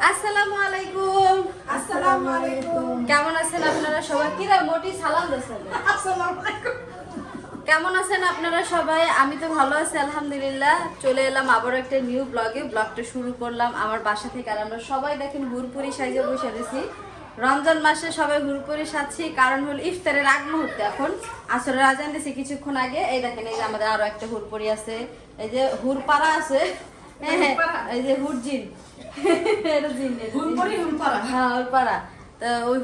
আসসালামু আলাইকুম। আসসালামু আলাইকুম। কেমন আছেন আপনারা সবাই? কিরা মোটি সালাম দিছেন। আসসালামু আলাইকুম। কেমন আছেন আপনারা সবাই? আমি তো ভালো আছি আলহামদুলিল্লাহ। চলে এলাম আবার একটা নিউ ব্লগে। ব্লগটা শুরু করলাম আমার বাসা থেকে। আর আমরা সবাই দেখেন হুরপুরি সাইজে বসে রয়েছি। রমজান মাসে সবাই হুরপুরি সাজছি, কারণ হল ইফতারের আগ মুহূর্তে। এখন আসরের আজান দিয়েছে কিছুক্ষণ আগে। এই দেখেন, এই যে আমাদের আরো একটা হুরপুরি আছে, এই যে হুরপাড়া আছে, এই যে হুরজিন, হ্যাঁ হুরপাড়া। তো ওই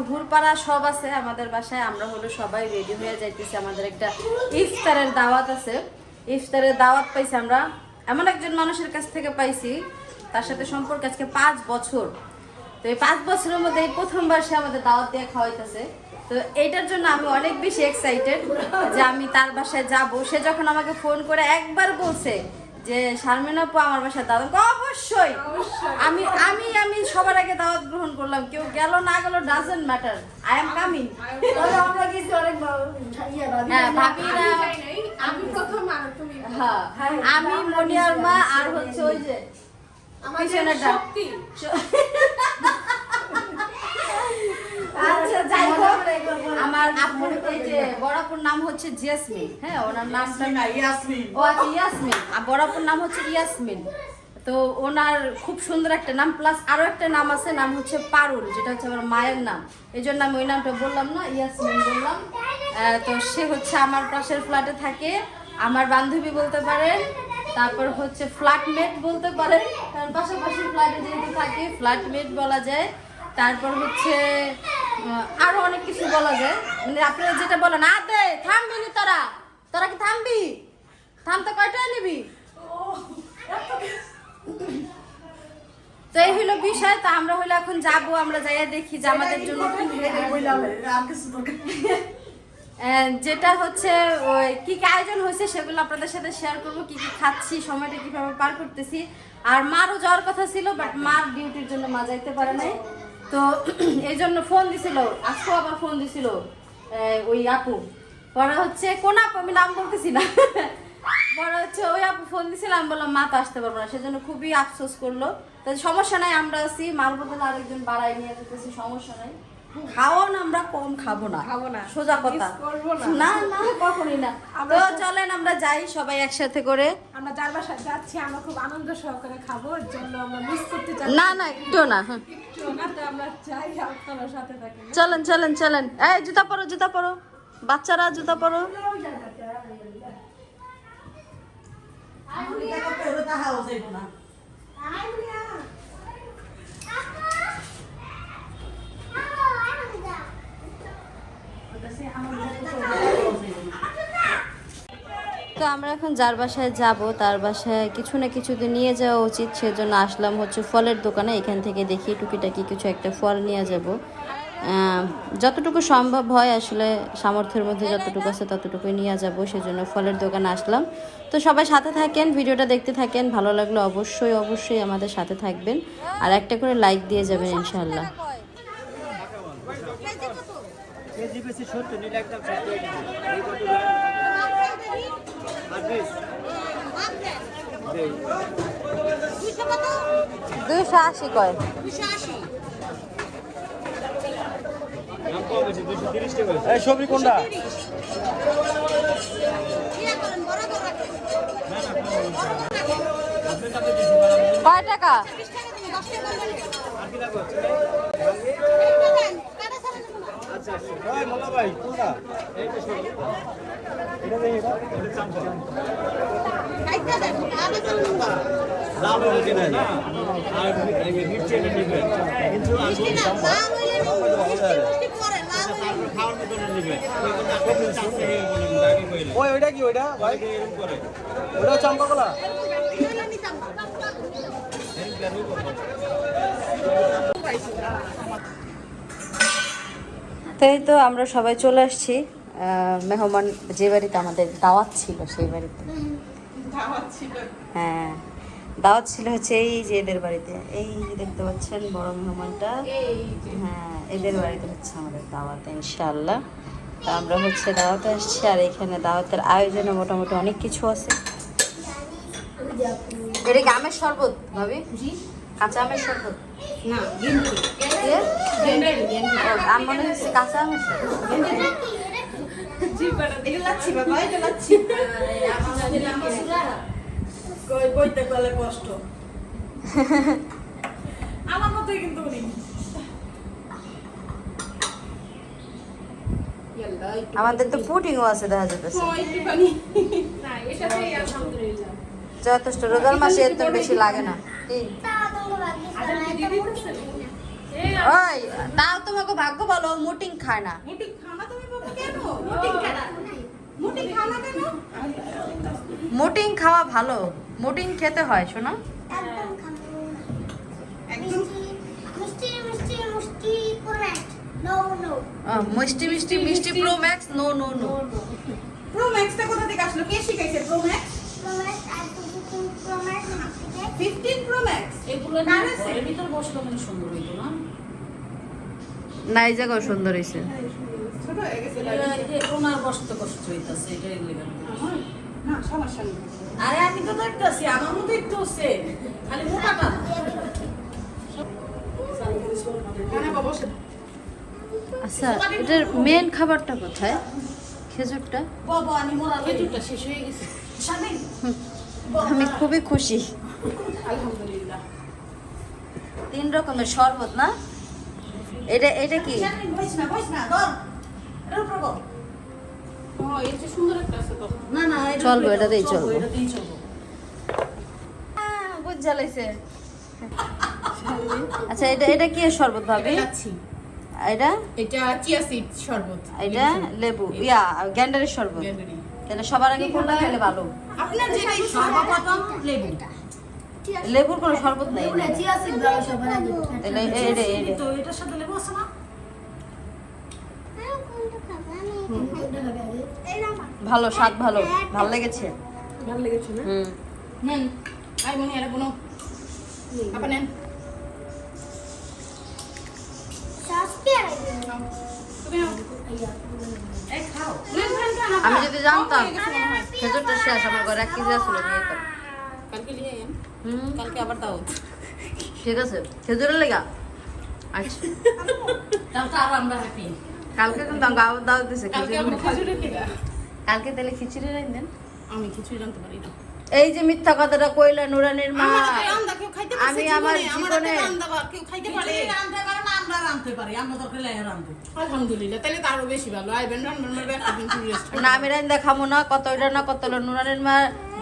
হুরপাড়া সব আছে আমাদের বাসায়। আমরা হলো সবাই রেডি হয়ে যাইতেছি, আমাদের একটা ইফতারের দাওয়াত আছে। ইফতারের দাওয়াত পাইছি আমরা এমন একজন মানুষের কাছ থেকে পাইছি, তার সাথে সম্পর্ক আজকে 5 বছর। তো এই 5 বছরের মধ্যে এই প্রথমবার সে আমাদের দাওয়াত দিয়ে খাওয়াইতেছে। তো এইটার জন্য আমি অনেক বেশি এক্সাইটেড যে আমি তার বাসায় যাব। সে যখন আমাকে ফোন করে একবার বলছে যে শারমিন আপু আমার বাসায় দাওয়াত, অবশ্যই আমি আমি আমি সবার আগে দাওয়াত গ্রহণ করলাম। কেউ গেল না গেল doesn't matter, I am coming. আমরা গেছি অনেক হ্যাঁ ভাবিরা, আমি প্রথম আর তুমি। হ্যাঁ আমি মনিয়ার মা, আর হচ্ছে ওই যে আমাদের শক্তি। আচ্ছা যাই হোক, আমার আপুর এই যে বড় আপুর নাম হচ্ছে জিয়াসমিন। হ্যাঁ ওনার নামটা ইয়াসমিন। ও আচ্ছা ইয়াসমিন। আর বড় আপুর নাম হচ্ছে ইয়াসমিন। তো ওনার খুব সুন্দর একটা নাম, প্লাস আরো একটা নাম আছে, নাম হচ্ছে পারুল, যেটা হচ্ছে আমার মায়ের নাম। এই জন্য আমি ওই নামটা বললাম না, ইয়াসমিন বললাম। তো সে হচ্ছে আমার পাশের ফ্ল্যাটে থাকে, আমার বান্ধবী বলতে পারেন। তারপর হচ্ছে ফ্ল্যাটমেট বলতে পারেন, কারণ পাশাপাশি ফ্ল্যাটে যেহেতু থাকি ফ্ল্যাটমেট বলা যায়। তারপর হচ্ছে আরো অনেক কিছু বলা যায়, মানে আপনারা যেটা বলেন। আদে থামবি নি তোরা, তোরা কি থামবি? থামতে কয়টায় নিবি? তো এই হলো বিষয়। তো আমরা হলো এখন যাবো, আমরা যাইয়া দেখি যে আমাদের জন্য যেটা হচ্ছে ওই কি কি আয়োজন হয়েছে সেগুলো আপনাদের সাথে শেয়ার করবো, কি কি খাচ্ছি, সময়টা কিভাবে পার করতেছি। আর মারও যাওয়ার কথা ছিল, বাট মার ডিউটির জন্য মা যাইতে পারে নাই। তো এই জন্য ফোন দিছিল, আজকেও আবার ফোন দিছিল ওই আপু। পরে হচ্ছে কোন আপু, আমি নাম বলতেছি না। পরে হচ্ছে ওই আপু ফোন দিছিলাম, বললাম মা তো আসতে পারবো না, সেজন্য খুবই আফসোস করলো। তো সমস্যা নাই, আমরা আছি, মার বদলে আরেকজন বাড়াই নিয়ে যেতেছি, সমস্যা নাই। খাওয়াও না, আমরা কম খাবো না, সোজা কথা। না না কখনোই না। তো চলেন আমরা যাই সবাই একসাথে করে। আমরা যার বাসায় যাচ্ছি আমরা খুব আনন্দ সহকারে খাবো, এর জন্য আমরা মিস করতে চাই না না একটু না। একটু না, তো আমরা চাই আপনারা সাথে থাকেন। চলেন চলেন চলেন। এই জুতা পরো, জুতা পরো, বাচ্চারা জুতা পরো। তো আমরা এখন যার বাসায় যাব তার বাসায় কিছু না কিছু তো নিয়ে যাওয়া উচিত, সেজন্য আসলাম হচ্ছে ফলের দোকানে। এখান থেকে দেখি টুকিটাকি কিছু একটা ফল নিয়ে যাব, যতটুকু সম্ভব হয় আসলে সামর্থ্যের মধ্যে যতটুকু আছে ততটুকুই নিয়ে যাব, সেজন্য ফলের দোকানে আসলাম। তো সবাই সাথে থাকেন, ভিডিওটা দেখতে থাকেন, ভালো লাগলে অবশ্যই অবশ্যই আমাদের সাথে থাকবেন, আর একটা করে লাইক দিয়ে যাবেন ইনশাআল্লাহ। দুইশো 80 কয়। সবজি কোনটা? কয় টাকা? ভাই কোনটা? লাভ হয়েছে না, আর মিষ্টি এনে নেবেন, কিন্তু ওইটা কি ওইটা ভাই? ওইটা চম্পা কলা। তাই তো আমরা সবাই চলে আসছি মেহমান যে বাড়িতে আমাদের দাওয়াত ছিল সেই বাড়িতে। হ্যাঁ দাওয়াত ছিল হচ্ছে এই যে এদের বাড়িতে, এই যে দেখতে পাচ্ছেন বড় মেহমানটা, হ্যাঁ এদের বাড়িতে হচ্ছে আমাদের দাওয়াত ইনশাআল্লাহ। তো আমরা হচ্ছে দাওয়াতে আসছি, আর এখানে দাওয়াতের আয়োজনে মোটামুটি অনেক কিছু আছে। এটা কি আমের শরবত ভাবি? কাঁচা আমের শরবত না গেন্ডি এ? গেন্ডি ও, আমি মনে হচ্ছে কাঁচা আমের শরবত। এটা লাচ্ছি বাবা এটা লাচ্ছি কই বইতে গেলে কষ্ট আমার মতই কিন্তু উনি আমাদের তো পুডিংও আছে দেখা যেতেছে একটুখানি না এটাতেই আলহামদুলিল্লাহ যথেষ্ট রোজার মাসে এর তো বেশি লাগে না কি? ওই তাও তোমাকে ভাগ্য বলো মুটিং খায় না মুটি খানা তুমি বাবা কেন মুটি খানা মুটি খানা কেন মুটিং খাওয়া ভালো মুটিং খেতে হয় শোনা মিষ্টি মিষ্টি মিষ্টি pro max no no no pro ম্যাক্সটা কোথা থেকে আসলো কে শিখাইছে প্রো ম্যাক্স 15 প্রো ম্যাক্স এগুলো এর ভিতর বসলো মানে সুন্দর হইতো না না এই জায়গাও সুন্দর হয়েছে ছোট হয়ে গেছে এই যে ওনার বসতে কষ্ট হইতাছে এটা এগুলো আমার না সমস্যা নেই আরে আমি তো দেখতাছি আমার মতো একটু হচ্ছে খালি মোটাটা খানা বাবা বসে আচ্ছা এটার মেন খাবারটা কোথায় খেজুরটা বাবা আমি মোরা খেজুরটা শেষ হয়ে গেছে শামিল আমি খুবই খুশি আলহামদুলিল্লাহ 3 রকমের শরবত না এটা এটা কি শামিল বইস না ধর এর উপর বল ও এর চেয়ে সুন্দর একটা আছে তো না না চলবো, এটাতেই চলবো। এটাতেই চলবো বুঝ জ্বালাইছে আচ্ছা এটা এটা কি এর শরবত ভাবি লাচ্ছি এটা এটা চিয়া সিড শরবত এটা লেবু ইয়া গ্যান্ডারের শরবত তাহলে সবার আগে কোনটা খেলে ভালো আপনার যেটাই সর্বপ্রথম লেবু লেবুর কোনো শরবত নেই তাহলে এটা এটা তো এটার সাথে লেবু আছে না ভালো স্বাদ ভালো ভালো লেগেছে ভালো লেগেছে না হুম নেন আই মনি আর কোনো আপা নেন তুমি নাও। এই খাও নেন, নেন, নেন, আপা। আমি যদি জানতাম কম হয়ে গেছে মনে হয়। খেজুরটা শেষ আমার ঘরে 1 কেজি আসলে নিয়ে যেতাম কালকে নিয়ে আইয়েন। হুম কালকে আবার দাও ঠিক আছে খেজুরের লেগা আচ্ছা তাও তো আর আমরা হ্যাপি কালকে কিন্তু গাও দাও দিছে কালকে খেজুর আবার খেজুরের কিনা কালকে তাহলে খিচুড়ি রাখবেন আমি কিছুই জানতে পারি না এই যে মিথ্যা কথাটা কইলা নুরানির মা আমার হাতে রান্দা কেউ খাইতে পারছে আমি আমার জীবনে জীবনে- রান্দা বা কেউ খাইতে পারে খিচুড়ি রাঁধতে পারে না আমরা রাঁধতে পারি আমরা দরকার লাগে রাঁধবো আলহামদুলিল্লাহ তাহলে তো আরো বেশি ভালো আইবেন রান্নার মারবে একদিন একটু রেস্ট না আমি রান্দা খামো না কত এটা না কত হলো নুরানির মা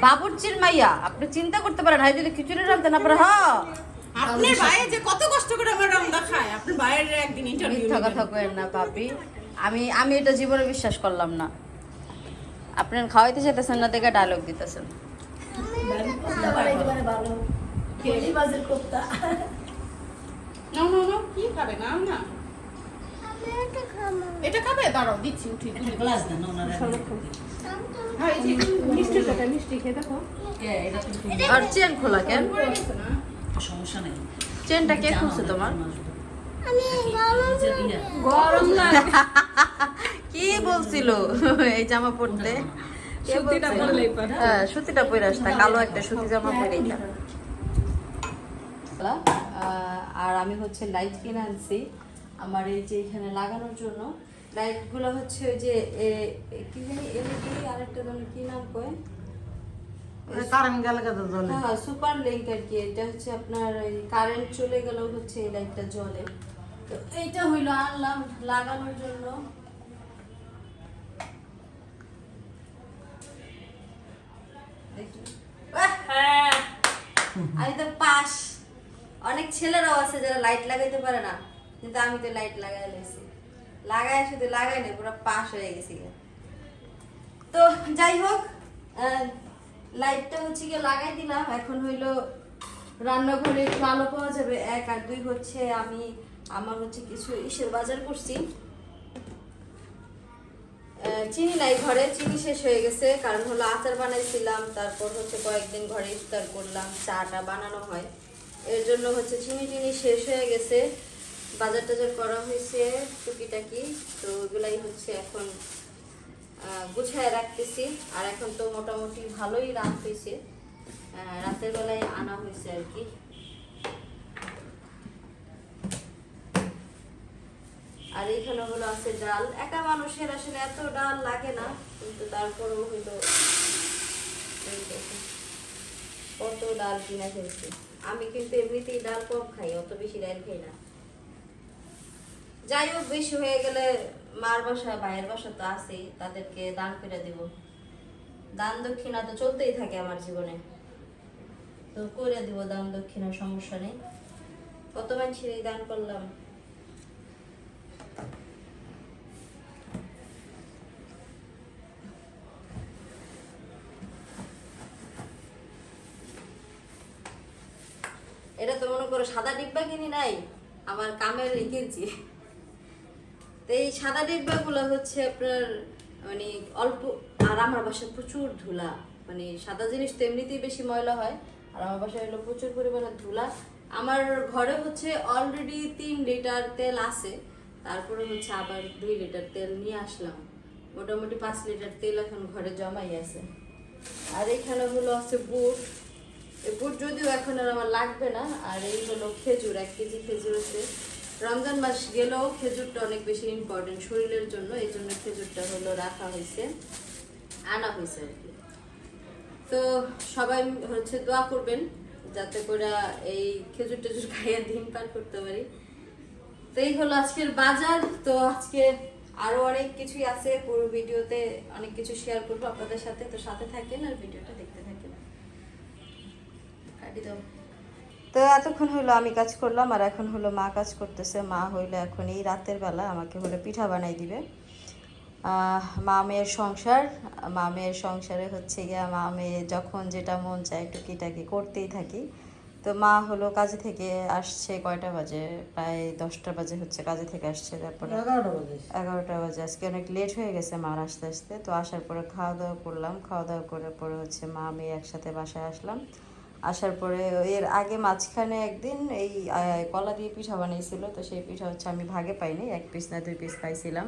বাবুর্চির মাইয়া আপনি চিন্তা করতে পারেন হাই যদি খিচুড়ি রাঁধতে না পারে হ্যাঁ আপনার ভাই যে কত কষ্ট করে আমার রান্দা খায় আপনি ভাইয়ের একদিন ইন্টারভিউ মিথ্যা কথা কইেন না পাপি আমি আমি এটা জীবনে বিশ্বাস করলাম না আপনার খাওয়াইতে যেতেছেন না দেখে ডায়লগ দিতেছেন নাও নাও নাও কি খাবে না না এটা খাবে দাঁড়াও দিচ্ছি উঠি একটা গ্লাস দেন ওনারা হ্যাঁ এই যে মিষ্টি টাকা মিষ্টি খেয়ে দেখো এটা কিন্তু আর চেন খোলা কেন পড়ে গেছে না সমস্যা নেই চেনটা কে খুলছে তোমার গরম লাগে কি বলছিল এই জামা পরতে কে সুতিটা বলছিল? পরলেই পারে। হ্যাঁ সুতিটা পরে আসতা কালো একটা সুতি জামা পরে আর আমি হচ্ছে লাইট কিনে আনছি আমার এই যে এখানে লাগানোর জন্য লাইটগুলো হচ্ছে ওই যে কি জানি এলইডি আরেকটা ধরনের কি নাম কয় কারেন্ট গেলে কত জ্বলে হ্যাঁ সুপার লিঙ্ক আর কি এটা হচ্ছে আপনার এই কারেন্ট চলে গেলেও হচ্ছে এই লাইটটা জ্বলে তো এইটা হইলো আনলাম লাগানোর জন্য আমি তো পাস অনেক ছেলেরাও আছে যারা লাইট লাগাইতে পারে না কিন্তু আমি তো লাইট লাগাই লইছি লাগাই শুধু লাগাই না পুরো পাস হয়ে গেছি তো যাই হোক লাইটটা হচ্ছে গিয়ে লাগাই দিলাম এখন হইলো রান্নাঘরে একটু আলো পাওয়া যাবে 1 আর 2 হচ্ছে আমি আমার হচ্ছে কিছু ইসের বাজার করছি চিনি নাই ঘরে চিনি শেষ হয়ে গেছে কারণ হলো আচার বানাইছিলাম তারপর হচ্ছে কয়েকদিন ঘরে ইফতার করলাম চাটা বানানো হয় এর জন্য হচ্ছে চিনি টিনি শেষ হয়ে গেছে বাজার টাজার করা হয়েছে টুকিটাকি তো ওগুলাই হচ্ছে এখন গুছায় রাখতেছি আর এখন তো মোটামুটি ভালোই রাত হয়েছে রাতের বেলায় আনা হয়েছে আর কি এখানে হলো আছে ডাল। একা মানুষের আসলে এত ডাল লাগে না, কিন্তু তারপরেও হলো এই দেখো, কত ডাল কিনা ফেলছি। আমি কিন্তু এমনিতেই ডাল কম খাই, অত বেশি ডাল খাই না। যাই হোক, বেশি হয়ে গেলে মার বাসা ভাইয়ের বাসা তো আছেই, তাদেরকে দান করে দিব। দান দক্ষিণা তো চলতেই থাকে আমার জীবনে, তো করে দিব দান দক্ষিণা, সমস্যা নেই। কত মানুষের দান করলাম। এটা তো মনে করো সাদা ডিব্বা কিনি নাই, আমার কামের কিনছি। তো এই সাদা ডিব্বা গুলো হচ্ছে আপনার মানে অল্প, আর আমার বাসায় প্রচুর ধুলা, মানে সাদা জিনিস তো এমনিতেই বেশি ময়লা হয়, আর আমার বাসায় হলো প্রচুর পরিমাণে ধুলা। আমার ঘরে হচ্ছে অলরেডি 3 লিটার তেল আছে, তারপরে হচ্ছে আবার 2 লিটার তেল নিয়ে আসলাম, মোটামুটি 5 লিটার তেল এখন ঘরে জমাই আছে। আর এখানে হলো আছে বুট, এই বুট যদিও এখন আর আমার লাগবে না। আর এই হলো খেজুর, 1 কেজি খেজুর আছে। রমজান মাস গেলেও খেজুরটা অনেক বেশি ইম্পর্টেন্ট শরীরের জন্য, এই জন্য খেজুরটা হলো রাখা হয়েছে, আনা হয়েছে আর কি। তো সবাই হচ্ছে দোয়া করবেন যাতে করে এই খেজুর টেজুর খাইয়ে দিন পার করতে পারি। তো এই হলো আজকের বাজার। তো আজকে আরো অনেক কিছুই আছে, পুরো ভিডিওতে অনেক কিছু শেয়ার করবো আপনাদের সাথে, তো সাথে থাকেন আর ভিডিওটা দেখতে থাকেন। কাটি দাও। তো এতক্ষণ হলো আমি কাজ করলাম, আর এখন হলো মা কাজ করতেছে। মা হইলো এখন এই রাতের বেলা আমাকে হলো পিঠা বানাই দিবে। মা মেয়ের সংসার, মা মেয়ের সংসারে হচ্ছে গিয়া মা মেয়ে যখন যেটা মন চায় টুকিটাকি করতেই থাকি। তো মা হলো কাজে থেকে আসছে কয়টা বাজে, প্রায় 10টা বাজে হচ্ছে কাজে থেকে আসছে। তারপরে 11টা বাজে, আজকে অনেক লেট হয়ে গেছে মার আসতে আসতে। তো আসার পরে খাওয়া দাওয়া করলাম, খাওয়া দাওয়া করার পরে হচ্ছে মা মেয়ে একসাথে বাসায় আসলাম। আসার পরে এর আগে মাঝখানে একদিন এই কলা দিয়ে পিঠা বানিয়েছিল, তো সেই পিঠা হচ্ছে আমি ভাগে পাইনি, 1 পিস না 2 পিস পাইছিলাম।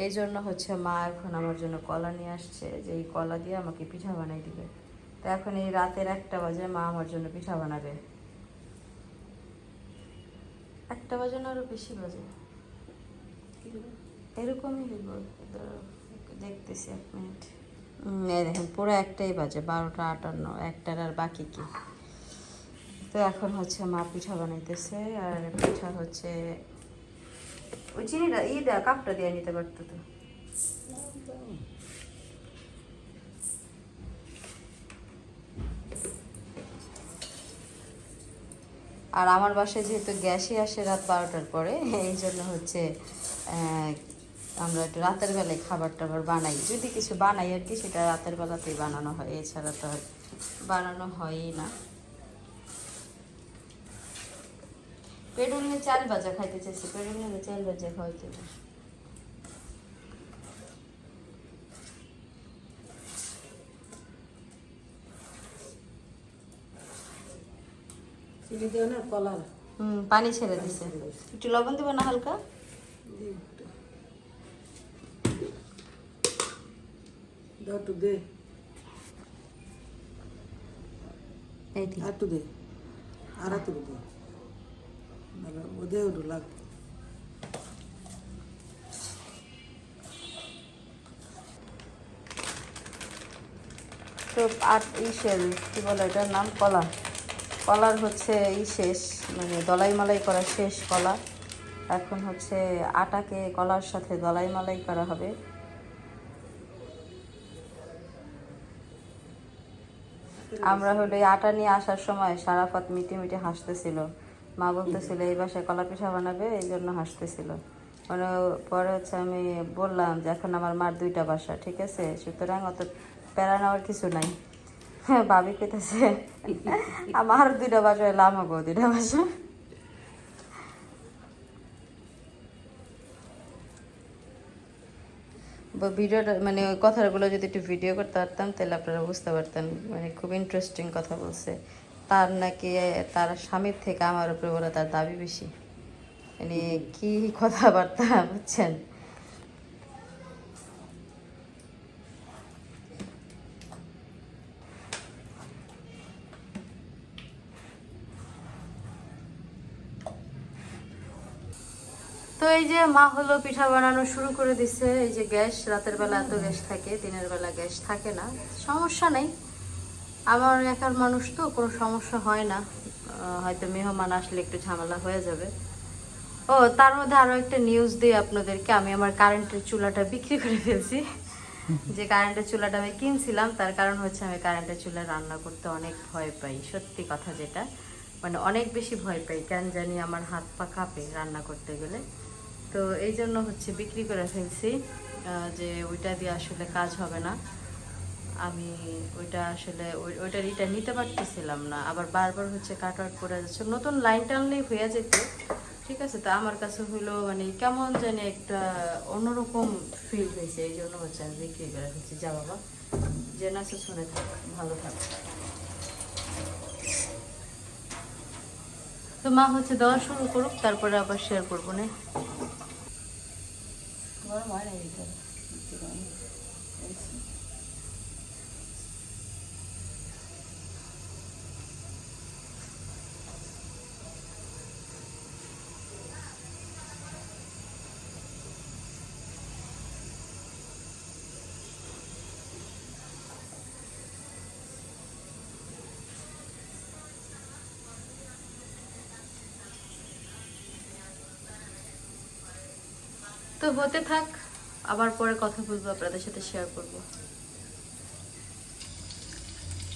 এই জন্য হচ্ছে মা এখন আমার জন্য কলা নিয়ে আসছে, যে এই কলা দিয়ে আমাকে পিঠা বানাই দিবে। তো এখন এই রাতের 1টা বাজে মা আমার জন্য পিঠা বানাবে। 1টা বাজে না আরো বেশি বাজে, এরকমই হইব, দেখতেছি 1 মিনিট। এই দেখেন পুরো 1টাই বাজে, 12টা 58, 1টার আর বাকি কি। তো এখন হচ্ছে মা পিঠা বানাইতেছে, আর পিঠা হচ্ছে ওই চিনিটা ইটা কাপটা দিয়ে নিতে পারতো তো। আর আমার বাসায় যেহেতু গ্যাসই আসে রাত 12টার পরে, এই জন্য হচ্ছে আমরা একটু রাতের বেলায় খাবার টাবার বানাই, যদি কিছু বানাই আর কি, সেটা রাতের বেলাতেই বানানো হয়, এছাড়া তো আর বানানো হয়ই না। পেটুল নিয়ে 4 ভাজা খাইতে চাইছি, পেটুল নিয়ে 4 ভাজা খাওয়াইতে। পানি ছেড়ে দিছে, একটু লবণ দেবো না হালকা। তো আর ইসের কি বলে এটার নাম, কলা, কলার হচ্ছে শেষ, মানে দলাই মালাই করা শেষ কলা। এখন হচ্ছে আটাকে কলার সাথে দলাই মালাই করা হবে। আমরা হলো এই আটা নিয়ে আসার সময় সারাফাত মিটি মিটি হাসতেছিল, মা বলতেছিল এই বাসায় কলা পিঠা বানাবে, এই জন্য হাসতেছিল। মানে পরে হচ্ছে আমি বললাম যে এখন আমার মার 2টা বাসা, ঠিক আছে, সুতরাং অত প্যারা নেওয়ার কিছু নাই। হ্যাঁ, ভাবি কইতেছে আমার 2টা বাসা হইলে আমাকেও 2টা বাসা। ভিডিওটা মানে ওই কথাগুলো যদি একটু ভিডিও করতে পারতাম তাহলে আপনারা বুঝতে পারতেন, মানে খুব ইন্টারেস্টিং কথা বলছে। তার নাকি তার স্বামীর থেকে আমার উপরে বলে তার দাবি বেশি, মানে কি কথাবার্তা বুঝছেন। তো তো এই যে মা হলো পিঠা বানানো শুরু করে দিছে। এই যে গ্যাস, রাতের বেলা এত গ্যাস থাকে, দিনের বেলা গ্যাস থাকে না, সমস্যা নেই। আমার একার মানুষ তো, কোনো সমস্যা হয় না। হয়তো মেহমান আসলে একটু ঝামেলা হয়ে যাবে। ও তার মধ্যে আরো একটা নিউজ দিই আপনাদেরকে, আমি আমার কারেন্টের চুলাটা বিক্রি করে ফেলছি। যে কারেন্টের চুলাটা আমি কিনছিলাম, তার কারণ হচ্ছে আমি কারেন্টের চুলায় রান্না করতে অনেক ভয় পাই, সত্যি কথা যেটা, মানে অনেক বেশি ভয় পাই, কেন জানি আমার হাত পা কাঁপে রান্না করতে গেলে। তো এই জন্য হচ্ছে বিক্রি করে ফেলছি, যে ওইটা দিয়ে আসলে কাজ হবে না। আমি ওইটা আসলে ওইটার ইটা নিতে পারতেছিলাম না, আবার বারবার হচ্ছে কাট আউট করে যাচ্ছে, নতুন লাইন টানলেই হয়ে যেত, ঠিক আছে। তো আমার কাছে হলো মানে কেমন জানি একটা অন্যরকম ফিল হয়েছে, এই জন্য হচ্ছে আমি বিক্রি করে ফেলছি। যা বাবা, যে নাচে শুনে থাক, ভালো থাক। তো মা হচ্ছে দেওয়া শুরু করুক, তারপরে আবার শেয়ার করবো না। গরম হয় না ভিতরে? তো হতে থাক, আবার পরে কথা বলবো, আপনাদের সাথে শেয়ার করব।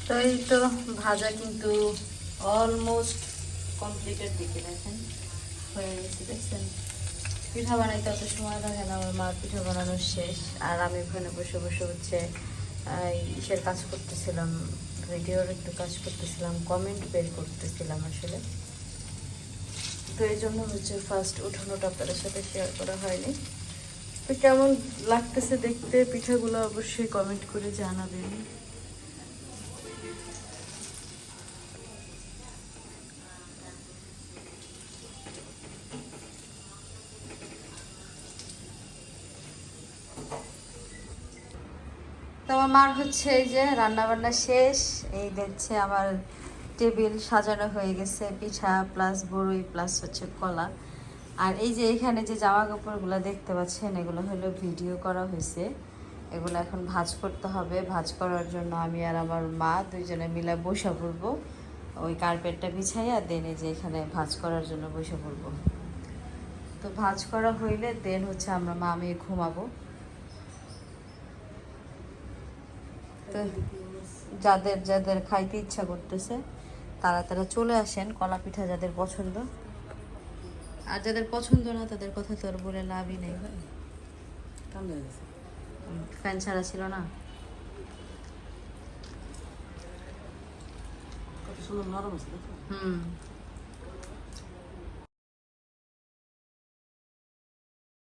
তো এই তো ভাজা কিন্তু অলমোস্ট কমপ্লিটের দিকে, দেখেন হয়ে গেছে, দেখছেন। পিঠা বানাইতে অত সময় লাগে না, আমার মার পিঠা বানানো শেষ, আর আমি ওখানে বসে বসে হচ্ছে ইসের কাজ করতেছিলাম, ভিডিওর একটু কাজ করতেছিলাম, কমেন্ট বের করতেছিলাম আসলে। তো এই জন্য হচ্ছে ফার্স্ট উঠানোটা আপনাদের সাথে শেয়ার করা হয়নি। তো কেমন লাগতেছে দেখতে পিঠাগুলো অবশ্যই কমেন্ট করে জানাবেন। তো আমার মার হচ্ছে এই যে রান্না বান্না শেষ, এই দেখছে আমার টেবিল সাজানো হয়ে গেছে, পিঠা প্লাস বড়ই প্লাস হচ্ছে কলা। আর এই যে এখানে যে জামা কাপড়গুলো দেখতে পাচ্ছেন, এগুলো হলো ভিডিও করা হয়েছে, এগুলো এখন ভাঁজ করতে হবে। ভাঁজ করার জন্য আমি আর আমার মা দুইজনে মিলে বসে পড়বো, ওই কার্পেটটা বিছাইয়া দেন এই যে এখানে ভাঁজ করার জন্য বসে পড়বো। তো ভাঁজ করা হইলে দেন হচ্ছে আমরা মা আমি ঘুমাবো। তো যাদের যাদের খাইতে ইচ্ছা করতেছে তারা তারা চলে আসেন, কলা পিঠা যাদের পছন্দ, আর যাদের পছন্দ না তাদের কথা তো আর বলে লাভই নেই ভাই। ফ্যান ছাড়া ছিল না। কত সুন্দর নরম আছে দেখো। হুম